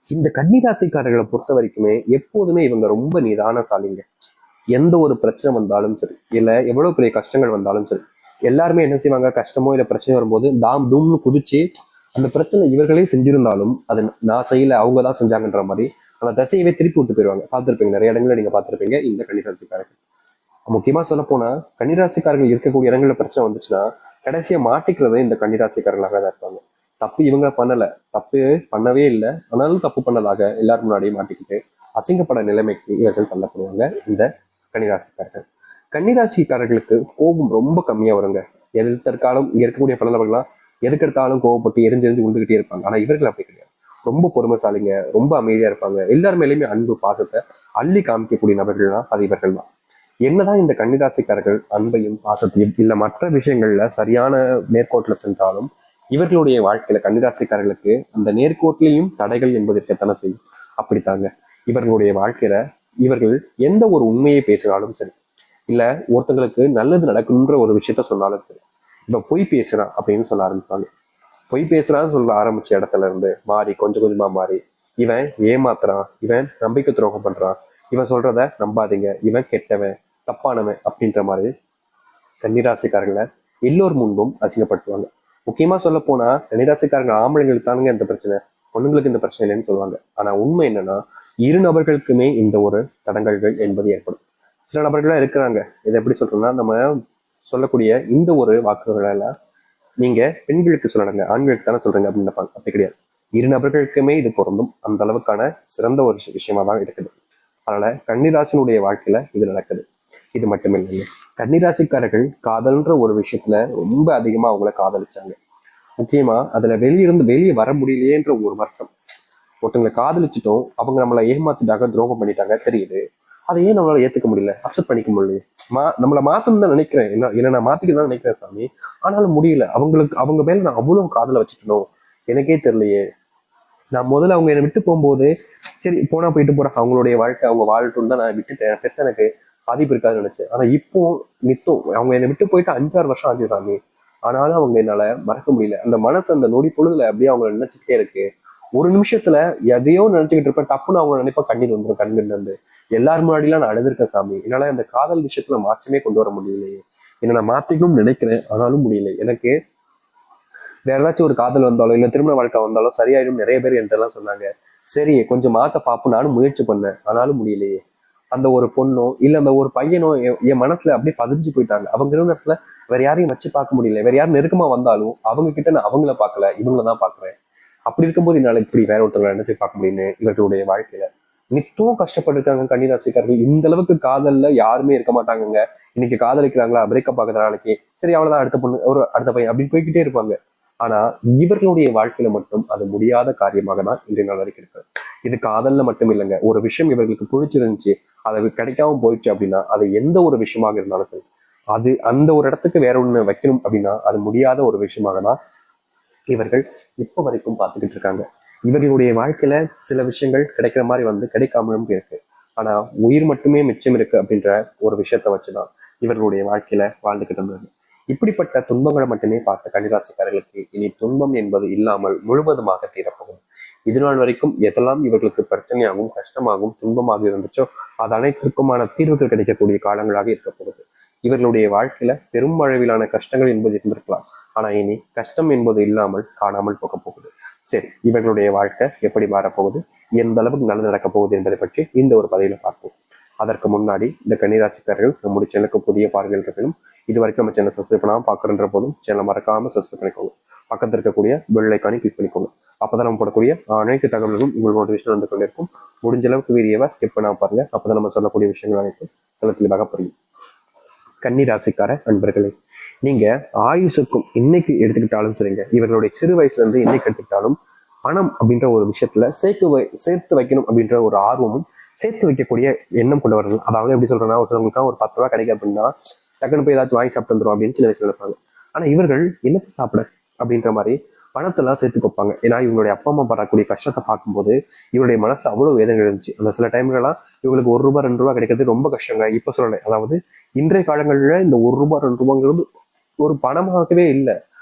இந்த கன்னிராசிக்காரர்களை பொறுத்த வரைக்குமே எப்போதுமே இவங்க ரொம்ப நிதானசாலிங்க. எந்த ஒரு பிரச்சனை வந்தாலும் சரி, இல்ல எவ்வளவு பெரிய கஷ்டங்கள் வந்தாலும் சரி, எல்லாருமே என்ன செய்வாங்க, கஷ்டமோ இல்ல பிரச்சனை வரும்போது தாம் தூம்னு குதிச்சு அந்த பிரச்சனை இவர்களே செஞ்சிருந்தாலும் அது நான் செய்யல அவங்க தான் செஞ்சாங்கன்ற மாதிரி அந்த திசையவே திருப்பி விட்டு போயிருவாங்க. பார்த்துருப்பீங்க, நிறைய இடங்கள்ல நீங்க பார்த்துருப்பீங்க இந்த கன்னிராசிக்காரர்கள். முக்கியமா சொல்ல போனா கன்னிராசிக்காரர்கள் இருக்கக்கூடிய இடங்கள்ல பிரச்சனை வந்துச்சுன்னா கடைசியா மாட்டிக்கிறதே இந்த கன்னிராசிக்காரர்களாக தான் இருப்பாங்க. தப்பு இவங்க பண்ணல, தப்பு பண்ணவே இல்லை, ஆனாலும் தப்பு பண்ணதாக எல்லாரும் முன்னாடியே மாட்டிக்கிட்டு அசிங்கப்பட நிலைமைக்கு இவர்கள் தள்ளப்படுவாங்க இந்த கன்னிராசிக்காரர்கள். கன்னிராசிக்காரர்களுக்கு கோபம் ரொம்ப கம்மியா வருங்க. எதிர்த்தற்காலம் இங்க இருக்கக்கூடிய பல நபர்கள்லாம் எதுக்கெடுத்தாலும் கோவப்பட்டு எரிஞ்சு எரிஞ்சு விழுந்துகிட்டே இருப்பாங்க. ஆனா இவர்கள் அப்படி கிடையாது. ரொம்ப பொறுமைசாலிங்க, ரொம்ப அமைதியா இருப்பாங்க. எல்லார் மேலேயுமே அன்பு பாசத்தை அள்ளி காமிக்கக்கூடிய நபர்கள்னா அது இவர்கள் தான். என்னதான் இந்த கன்னிராசிக்காரர்கள் அன்பையும் பாசத்தையும் இல்ல மற்ற விஷயங்கள்ல சரியான நேர்கோட்டுல சென்றாலும் இவர்களுடைய வாழ்க்கையில கன்னிராசிக்காரர்களுக்கு அந்த நேர்கோட்டிலையும் தடைகள் என்பது இருக்கத்தானே செய்யும். அப்படித்தாங்க இவர்களுடைய வாழ்க்கையில இவர்கள் எந்த ஒரு உண்மையை பேசினாலும் சரி, இல்ல ஒருத்தங்களுக்கு நல்லது நடக்கணுன்ற ஒரு விஷயத்த சொன்னாலும் சரி, இப்ப பொய் பேசுறான் அப்படின்னு சொல்ல ஆரம்பிப்பாங்க. பொய் பேசுறான்னு சொல்ல ஆரம்பிச்ச இடத்துல இருந்து மாறி கொஞ்சம் கொஞ்சமா மாறி இவன் ஏமாத்துறான், இவன் நம்பிக்கை துரோகம் பண்றான், இவன் சொல்றத நம்பாதீங்க, இவன் கெட்டவன் தப்பானவன் அப்படின்ற மாதிரி கன்னிராசிக்காரர்களை எல்லோர் முன்பும் அசிங்கப்படுத்துவாங்க. முக்கியமா சொல்ல போனா கன்னிராசிக்காரங்க ஆம்பளைங்களுக்கு தானுங்க இந்த பிரச்சனை, பொண்ணுங்களுக்கு இந்த பிரச்சனை இல்லைன்னு சொல்லுவாங்க. ஆனா உண்மை என்னன்னா இரு நபர்களுக்குமே இந்த ஒரு தடங்கல்கள் என்பது ஏற்படும். சில நபர்களா இருக்கிறாங்க, இதை எப்படி சொல்றோம்னா நம்ம சொல்லக்கூடிய இந்த ஒரு வாக்குகளை நீங்க பெண்களுக்கு சொல்லணுங்க, ஆண்களுக்கு தானே சொல்றீங்க அப்படின்னு நினைப்பாங்க. அப்படி கிடையாது. இரு நபர்களுக்குமே இது பொருந்தும். அந்த அளவுக்கான சிறந்த ஒரு விஷயமா தான் இருக்குது. அதனால கன்னிராசினுடைய வாழ்க்கையில இது நடக்குது. இது மட்டும் இல்லைங்க, கன்னிராசிக்காரர்கள் காதல்ன்ற ஒரு விஷயத்துல ரொம்ப அதிகமா அவங்கள காதலிச்சாங்க. முக்கியமா அதுல வெளியிருந்து வெளியே வர முடியலையேன்ற ஒரு வருத்தம். ஒருத்தவங்களை காதலிச்சுட்டோம், அவங்க நம்மளை ஏமாத்திட்டாங்க, துரோகம் பண்ணிட்டாங்க தெரியுது, அதை ஏன் நம்மளால ஏத்துக்க முடியல, அக்செப்ட் பண்ணிக்க முடியல. நம்மளை மாத்தணும் தான் நினைக்கிறேன், என்ன நான் மாத்திக்க தான் நினைக்கிறேன் சாமி, ஆனாலும் முடியல. அவங்களுக்கு அவங்க மேல நான் அவ்வளவு காதல வச்சுட்டணும், எனக்கே தெரியலையே. நான் முதல்ல அவங்க என்னை விட்டு போகும்போது சரி போனா போயிட்டு போறேன், அவங்களுடைய வாழ்க்கை அவங்க வாழட்டும் தான் நான் விட்டுட்டேன், பெருசா எனக்கு பாதிப்பு இருக்காதுன்னு நினைச்சேன். ஆனா இப்போ நித்தம் அவங்க என்னை விட்டு போயிட்டு 5-6 வருஷம் ஆச்சு சாமி, ஆனாலும் அவங்க என்னால மறக்க முடியல. அந்த மனசு அந்த நொடி பொழுதுல அப்படியே அவங்க நினைச்சுக்கிட்டே இருக்கு. ஒரு நிமிஷத்துல எதையோ நினைச்சுக்கிட்டு இருப்பேன், டப்புன்னு அவங்க நினைப்பா கண்ணீர் வந்துடும் கண்ணில் இருந்து. எல்லாரும் முன்னாடிலாம் நான் அழுதுருக்கேன் சாமி, என்னால அந்த காதல் விஷயத்துல மாற்றமே கொண்டு வர முடியலையே. என்ன நான் மாத்திக்கணும்னு நினைக்கிறேன், ஆனாலும் முடியல எனக்கு. வேற ஏதாச்சும் ஒரு காதல் வந்தாலும் இல்ல திருமண வாழ்க்கை வந்தாலும் சரியாயிடும் நிறைய பேர் என்கிட்ட எல்லாம் சொன்னாங்க. சரி கொஞ்சம் மாத்த பாப்போம் நானும் முயற்சி பண்ணேன், ஆனாலும் முடியலையே. அந்த ஒரு பொண்ணோ இல்ல அந்த ஒரு பையனோ என் மனசுல அப்படியே பதிஞ்சு போயிட்டாங்க. அவங்க இருந்த இடத்துல வேற யாரையும் வச்சு பார்க்க முடியல. வேற யாரும் நெருக்கமா வந்தாலும் அவங்க கிட்ட நான் அவங்கள பார்க்கல, இவங்களதான் பாக்குறேன். அப்படி இருக்கும்போது என்னால இப்படி வேற ஒருத்தவங்களை நினைச்சு பார்க்க முடியும்னு இவர்களுடைய வாழ்க்கையில நித்தம் கஷ்டப்பட்டிருக்காங்க கன்னிராசிக்காரர்கள். இந்த அளவுக்கு காதல்ல யாருமே இருக்க மாட்டாங்கங்க. இன்னைக்கு காதலிக்கிறாங்களா, பிரேக்கப் ஆகுற நாளைக்கு சரி அவ்வளவுதான், அடுத்த பொண்ணு ஒரு அடுத்த பையன் அப்படின்னு போய்கிட்டே இருப்பாங்க. ஆனா இவர்களுடைய வாழ்க்கையில மட்டும் அது முடியாத காரியமாக தான் இன்றைய நாள் வரைக்கும் இருக்கு. இது காதல்ல மட்டும் இல்லைங்க, ஒரு விஷயம் இவர்களுக்கு பிடிச்சிருந்துச்சு, அது கிடைக்காம போயிடுச்சு அப்படின்னா அது எந்த ஒரு விஷயமாக இருந்தாலும் சரி, அது அந்த ஒரு இடத்துக்கு வேற ஒண்ணு வைக்கணும் அப்படின்னா அது முடியாத ஒரு விஷயமாக தான் இவர்கள் இப்ப வரைக்கும் பார்த்துக்கிட்டு இருக்காங்க. இவர்களுடைய வாழ்க்கையில சில விஷயங்கள் கிடைக்கிற மாதிரி வந்து கிடைக்காமலும் இருக்கு. ஆனா உயிர் மட்டுமே மிச்சம் இருக்கு அப்படின்ற ஒரு விஷயத்த வச்சுதான் இவர்களுடைய வாழ்க்கையில வாழ்ந்துகிட்டு இருந்தாங்க. இப்படிப்பட்ட துன்பங்களை மட்டுமே பார்த்த கன்னிராசிக்காரர்களுக்கு இனி துன்பம் என்பது இல்லாமல் முழுவதுமாக தீரப்போகும். இது நாள் வரைக்கும் எதெல்லாம் இவர்களுக்கு பிரச்சனையாகவும் கஷ்டமாகவும் துன்பமாக இருந்துச்சோ அது அனைத்திற்குமான தீர்வுகள் கிடைக்கக்கூடிய காலங்களாக இருக்க போகுது. இவர்களுடைய வாழ்க்கையில பெரும் அளவிலான கஷ்டங்கள் என்பது இருந்திருக்கலாம், ஆனா இனி கஷ்டம் என்பது இல்லாமல் காணாமல் போக போகுது. சரி, இவர்களுடைய வாழ்க்கை எப்படி மாறப்போகுது, எந்த அளவுக்கு நல்லது நடக்க போகுது என்பதை பற்றி இந்த ஒரு பதிவுல பார்ப்போம். அதற்கு முன்னாடி இந்த கன்னிராசிக்காரர்கள் நம்முடைய சேனலுக்கு புதிய பார்வைகள் இருக்கணும். இது வரைக்கும் நம்ம சேனல் சப்ஸ்கிரைப் பண்ணாம பாக்குற போதும் சேனல் மறக்காம சப்ஸ்கிரைப் பண்ணிக்கோங்க. பக்கத்தில் இருக்கக்கூடிய பெல் ஐக்கானை கிளிக் பண்ணிக்கோங்க. அப்பதான் நம்ம போடக்கூடிய அனைத்து தகவல்களும் உங்களுக்கு நோட்டிஃபிகேஷன் வந்து கொண்டிருக்கும். முடிஞ்ச அளவுக்கு வீடியோவை ஸ்கிப் பண்ணாம பாருங்க, அப்பதான் நம்ம சொல்லக்கூடிய விஷயங்கள் அனைத்தும் தெளிவாக புரியும். கன்னிராசிக்கார அன்பர்களே, நீங்க ஆயுசுக்கும் இன்னைக்கு எடுத்துக்கிட்டாலும் சரிங்க, இவர்களுடைய சிறு வயசுல இருந்து இன்னைக்கு எடுத்துக்கிட்டாலும் பணம் அப்படின்ற ஒரு விஷயத்துல சேர்த்து வைக்கணும் அப்படின்ற ஒரு ஆர்வமும் சேர்த்து வைக்கக்கூடிய எண்ணம் கொண்டு வரணும். அதாவது எப்படி சொல்றேன்னா, ஒருத்தவங்களுக்கு ஒரு 10 ரூபாய் கிடைக்கும் அப்படின்னா டக்குனு போய் ஏதாச்சும் வாங்கி சாப்பிட்டு வந்துடும் அப்படின்னு சின்ன வயசுல நினைப்பாங்க. ஆனா இவர்கள் என்னத்தை சாப்பிட அப்படின்ற மாதிரி பணத்தெல்லாம் சேர்த்து வைப்பாங்க. ஏன்னா இவங்களுடைய அப்பா அம்மா படக்கூடிய கஷ்டத்தை பார்க்கும்போது இவருடைய மனசு அவ்வளவு வேதனை இருந்துச்சு. அந்த சில டைம்லாம் இவங்களுக்கு 1 ரூபாய் 2 ரூபாய் கிடைக்கிறது ரொம்ப கஷ்டங்க. இப்ப சொல்லலை, அதாவது இன்றைய காலங்கள்ல இந்த 1 ரூபாய் 2 ரூபாய்ங்கிறது ஒரு பணமாகவே இல்லை.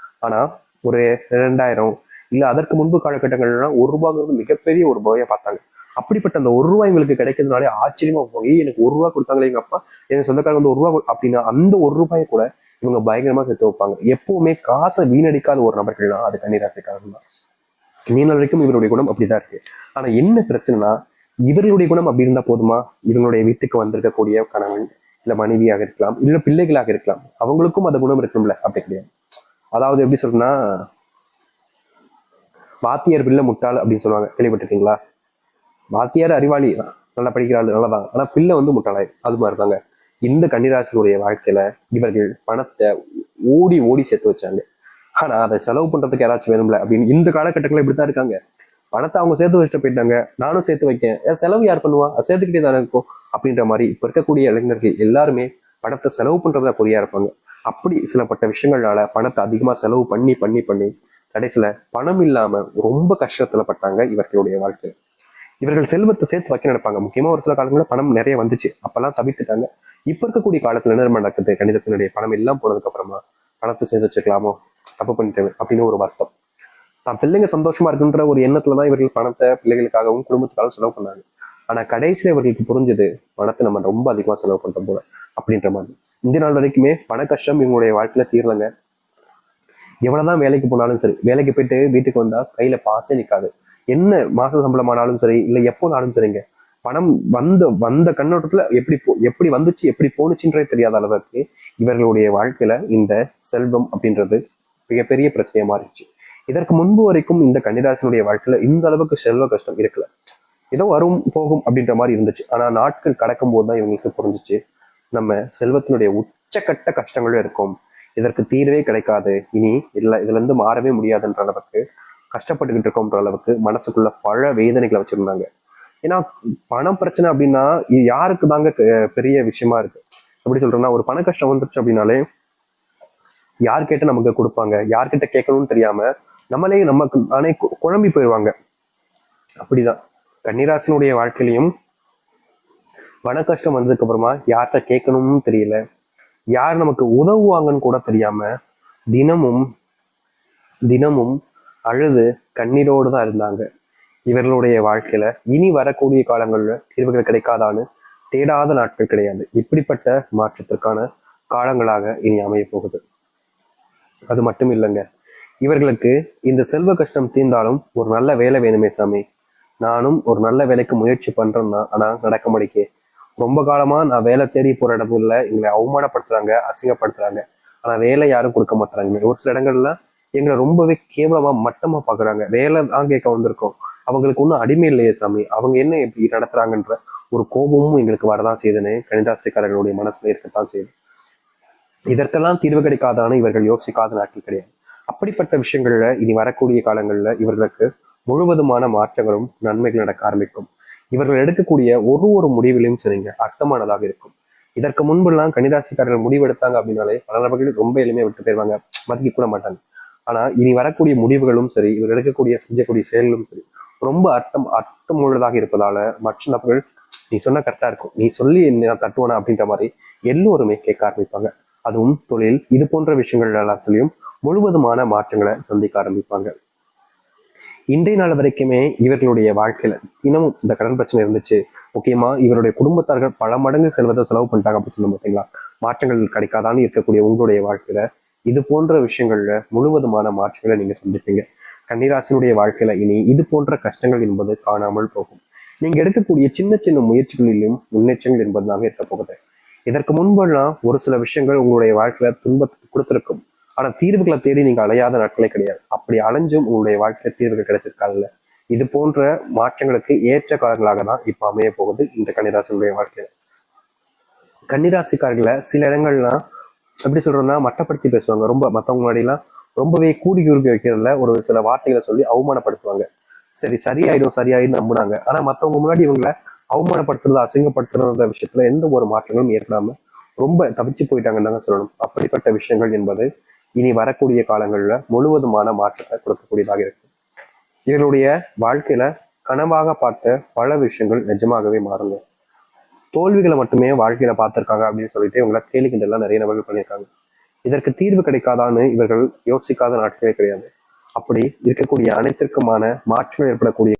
ஆனா ஒரு 2000 இல்ல அதற்கு முன்பு காலகட்டங்கள்லாம் ₹1 மிகப்பெரிய ஒரு ரூபாயை பார்த்தாங்க. அப்படிப்பட்ட அந்த ₹1 இவங்களுக்கு கிடைக்கிறதுனாலே ஆச்சரியமா போகும். எனக்கு ₹1 கொடுத்தாங்களே எங்க அப்பா, எங்க சொந்தக்காரங்க வந்து ₹1 அப்படின்னா அந்த ₹1 கூட இவங்க பயங்கரமா சேர்த்து வைப்பாங்க. எப்பவுமே காசை வீணடிக்காத ஒரு நபர்கள்னா அது கன்னிராசிக்காரர்கள் தான். நீண்ட வரைக்கும் இவருடைய குணம் அப்படிதான் இருக்கு. ஆனா என்ன பிரச்சனைனா, இவர்களுடைய குணம் அப்படி இருந்தா போதுமா? இவங்களுடைய வீட்டுக்கு வந்திருக்கக்கூடிய கணவன் இல்ல மனைவியாக இருக்கலாம், இல்ல பிள்ளைகளாக இருக்கலாம், அவங்களுக்கும் அந்த குணம் இருக்கணும்ல, அப்படி கிடையாது. அதாவது எப்படி சொல்றேன்னா, வாத்தியார் பிள்ளை முட்டாள் அப்படின்னு சொல்லுவாங்க, கேள்விப்பட்டிருக்கீங்களா? வாத்தியார் அறிவாளி, நல்லா படிக்கிறாள் நல்லதான், ஆனா பிள்ளை வந்து முட்டாளாய். அது மாதிரிதாங்க இந்த கன்னிராசியுடைய வாழ்க்கையில இவர்கள் பணத்தை ஓடி ஓடி சேர்த்து வச்சாங்க. ஆனா அதை செலவு பண்றதுக்கு யாராச்சும் வேணும்ல அப்படின்னு இந்த காலகட்டங்களில் இப்படித்தான் இருக்காங்க. பணத்தை அவங்க சேர்த்து வச்சுட்டு போயிட்டாங்க, நானும் சேர்த்து வைக்கேன், செலவு யார் பண்ணுவா, சேர்த்துக்கிட்டே தானே இருக்கும் அப்படின்ற மாதிரி இப்ப இருக்கக்கூடிய இளைஞர்கள் எல்லாருமே பணத்தை செலவு பண்றதா குறியா இருப்பாங்க. அப்படி சிலப்பட்ட விஷயங்களால பணத்தை அதிகமா செலவு பண்ணி பண்ணி பண்ணி கடைசியில பணம் இல்லாம ரொம்ப கஷ்டத்துல பட்டாங்க இவர்களுடைய வாழ்க்கை. இவர்கள் செல்வத்தை சேர்த்து வைக்க நினைப்பாங்க. முக்கியமா ஒரு சில காலங்களில் பணம் நிறைய வந்துச்சு, அப்பெல்லாம் தவிர்த்துட்டாங்க. இப்ப இருக்கக்கூடிய காலத்துல என்ன நடக்குது, கணிதத்தினுடைய பணம் எல்லாம் போனதுக்கு அப்புறமா பணத்தை சேர்த்து வச்சுக்கலாமோ, தப்பு பண்ணிட்டேன் அப்படின்னு ஒரு வருத்தம். தான் பிள்ளைங்க சந்தோஷமா இருக்குன்ற ஒரு எண்ணத்துலதான் இவர்கள் பணத்தை பிள்ளைகளுக்காகவும் குடும்பத்துக்காகவும் செலவு பண்ணாங்க. ஆனா கடைசியில இவர்களுக்கு புரிஞ்சது, பணத்தை நம்ம ரொம்ப அதிகமா செலவு பண்றோம் போல அப்படின்ற மாதிரி. இந்த நாள் வரைக்குமே பண கஷ்டம் இவங்களுடைய வாழ்க்கையில தீரலங்க. எவ்வளவுதான் வேலைக்கு போனாலும் சரி, வேலைக்கு போயிட்டு வீட்டுக்கு வந்தா கையில பாசே நிக்காது. என்ன மாச சம்பளமானாலும் சரி, இல்ல எப்போனாலும் சரிங்க, பணம் வந்த வந்த கண்ணோட்டத்துல எப்படி வந்துச்சு எப்படி போனுச்சுன்றே தெரியாத அளவுக்கு இவர்களுடைய வாழ்க்கையில இந்த செல்வம் அப்படின்றது மிகப்பெரிய பிரச்சனையா மாறிடுச்சு. இதற்கு முன்பு வரைக்கும் இந்த கன்னிராசினுடைய வாழ்க்கையில இந்த அளவுக்கு செல்வ கஷ்டம் இருக்கல. ஏதோ வரும் போகும் அப்படின்ற மாதிரி இருந்துச்சு. ஆனா நாட்கள் கடக்கும் போதுதான் இவங்களுக்கு புரிஞ்சிச்சு, நம்ம செல்வத்தினுடைய உச்சக்கட்ட கஷ்டங்களும் இருக்கும், இதற்கு தீர்வே கிடைக்காது, இனி இல்ல இதுல இருந்து மாறவே முடியாதுன்ற அளவுக்கு கஷ்டப்பட்டுக்கிட்டு இருக்கோம்ன்ற அளவுக்கு மனசுக்குள்ள பல வேதனைகளை வச்சிருந்தாங்க. ஏன்னா பணம் பிரச்சனை அப்படின்னா இது யாருக்கு தாங்க பெரிய விஷயமா இருக்கு. எப்படி சொல்றேன்னா, ஒரு பண கஷ்டம் வந்துருச்சு அப்படின்னாலே யார் கேட்டு நமக்கு கொடுப்பாங்க, யார்கிட்ட கேட்கணும்னு தெரியாம நம்மளே நமக்கு நானே குழம்பி போயிடுவாங்க. அப்படிதான் கன்னிராசினுடைய வாழ்க்கையிலையும் பண கஷ்டம் வந்ததுக்கு அப்புறமா யார்கிட்ட கேட்கணும்னு தெரியல, யார் நமக்கு உதவுவாங்கன்னு கூட தெரியாம தினமும் தினமும் அழுது கண்ணீரோடு தான் இருந்தாங்க. இவர்களுடைய வாழ்க்கையில இனி வரக்கூடிய காலங்கள்ல தீர்வுகள் கிடைக்காதான்னு தேடாத நாட்கள் கிடையாது. இப்படிப்பட்ட மாற்றத்திற்கான காலங்களாக இனி அமைய போகுது. அது மட்டும் இல்லைங்க, இவர்களுக்கு இந்த செல்வ கஷ்டம் தீர்ந்தாலும் ஒரு நல்ல வேலை வேணுமே சாமி, நானும் ஒரு நல்ல வேலைக்கு முயற்சி பண்றேன்னா ஆனா நடக்க மாட்டேக்கே, ரொம்ப காலமா நான் வேலை தேடி போற இடத்துல எங்களை அவமானப்படுத்துறாங்க, அசிங்கப்படுத்துறாங்க, ஆனா வேலை யாரும் கொடுக்க மாட்டாங்க. ஒரு சில இடங்கள்ல எங்களை ரொம்பவே கேவலமா மட்டமா பாக்குறாங்க. வேலை தான் கேட்க வந்திருக்கோம், அவங்களுக்கு ஒன்றும் அடிமை இல்லையே சாமி, அவங்க என்ன எப்படி நடத்துறாங்கன்ற ஒரு கோபமும் எங்களுக்கு வரதான் செய்யுதுன்னு கணிதாசிக்காரர்களுடைய மனசுல இருக்கத்தான் செய்யுது. இதற்கெல்லாம் தீர்வு கிடைக்காதான இவர்கள் யோசிக்காத நாட்கள் கிடையாது. அப்படிப்பட்ட விஷயங்கள்ல இனி வரக்கூடிய காலங்கள்ல இவர்களுக்கு முழுவதுமான மாற்றங்களும் நன்மைகள் நடக்க ஆரம்பிக்கும். இவர்கள் எடுக்கக்கூடிய ஒரு ஒரு முடிவிலையும் சரிங்க அர்த்தமானதாக இருக்கும். இதற்கு முன்பெல்லாம் கன்னிராசிக்காரர்கள் முடிவெடுத்தாங்க அப்படின்னாலே பல நபர்கள் ரொம்ப எளிமையா விட்டு போயிருவாங்க, மதிக்க கூட மாட்டாங்க. ஆனா இனி வரக்கூடிய முடிவுகளும் சரி, இவர் எடுக்கக்கூடிய செஞ்சக்கூடிய செயல்களும் சரி ரொம்ப அர்த்தமுள்ளதாக இருப்பதால மற்ற நபர்கள் நீ சொன்னா கரெக்டா இருக்கும், நீ சொல்லி நான் தட்டுவானா அப்படின்ற மாதிரி எல்லோருமே கேட்க ஆரம்பிப்பாங்க. அதுவும் தொழில் இது போன்ற விஷயங்கள் எல்லாத்துலயும் முழுவதுமான மாற்றங்களை சந்திக்க ஆரம்பிப்பாங்க. இன்றைய நாள் வரைக்குமே இவர்களுடைய வாழ்க்கையில தினமும் இந்த கடன் பிரச்சனை இருந்துச்சு. முக்கியமா இவருடைய குடும்பத்தார்கள் பல மடங்கு செல்வத்தை செலவு பண்ணிட்டாங்க அப்படின்னு சொல்ல பார்த்தீங்களா, மாற்றங்கள் கிடைக்காதான்னு இருக்கக்கூடிய உங்களுடைய வாழ்க்கையில இது போன்ற விஷயங்கள்ல முழுவதுமான மாற்றங்களை நீங்க சந்திப்பீங்க. கன்னிராசினுடைய வாழ்க்கையில இனி இது போன்ற கஷ்டங்கள் என்பது காணாமல் போகும். நீங்க எடுக்கக்கூடிய சின்ன சின்ன முயற்சிகளிலும் முன்னேற்றங்கள் என்பதுதாங்க இருக்க போகுது. இதற்கு முன்பெல்லாம் ஒரு சில விஷயங்கள் உங்களுடைய வாழ்க்கையில துன்பத்தை கொடுத்திருக்கும், ஆனா தீர்வுகளை தேடி நீங்க அலையாத நாட்களே கிடையாது. அப்படி அலைஞ்சும் உங்களுடைய வாழ்க்கையில தீர்வுகள் கிடைச்சிருக்காதுல்ல. இது போன்ற மாற்றங்களுக்கு ஏற்ற காலங்களாக தான் இப்ப அமைய போகுது இந்த கன்னிராசினுடைய வாழ்க்கையில. கன்னிராசிக்காரர்களை சில இடங்கள்லாம் எப்படி சொல்றோம்னா மட்டப்படுத்தி பேசுவாங்க, ரொம்ப மத்தவங்க முன்னாடி எல்லாம் ரொம்பவே கூடி குறுக்கி வைக்கிறதுல ஒரு சில வார்த்தைகளை சொல்லி அவமானப்படுத்துவாங்க. சரி சரியாயிடும் சரியாயிடும் நம்புனாங்க, ஆனா மத்தவங்க முன்னாடி இவங்களை அவமானப்படுத்துறது அசிங்கப்படுத்துற விஷயத்துல எந்த ஒரு மாற்றங்களும் ஏற்படாம ரொம்ப தவிச்சு போயிட்டாங்கன்னு தாங்க சொல்லணும். அப்படிப்பட்ட விஷயங்கள் என்பது இனி வரக்கூடிய காலங்கள்ல முழுவதுமான மாற்றத்தை கொடுக்கக்கூடியதாக இருக்கு. இவருடைய வாழ்க்கையில கனவாக பார்த்த பல விஷயங்கள் நிஜமாகவே மாறுங்க. தோல்விகளை மட்டுமே வாழ்க்கையில பார்த்திருக்காங்க அப்படின்னு சொல்லிட்டு இவங்களை கேலிக்கின்றெல்லாம் நிறைய நபர்கள் பண்ணியிருக்காங்க. இதற்கு தீர்வு கிடைக்காதான்னு இவர்கள் யோசிக்காத நாட்களே கிடையாது. அப்படி இருக்கக்கூடிய அனைத்திற்குமான மாற்றங்கள் ஏற்படக்கூடிய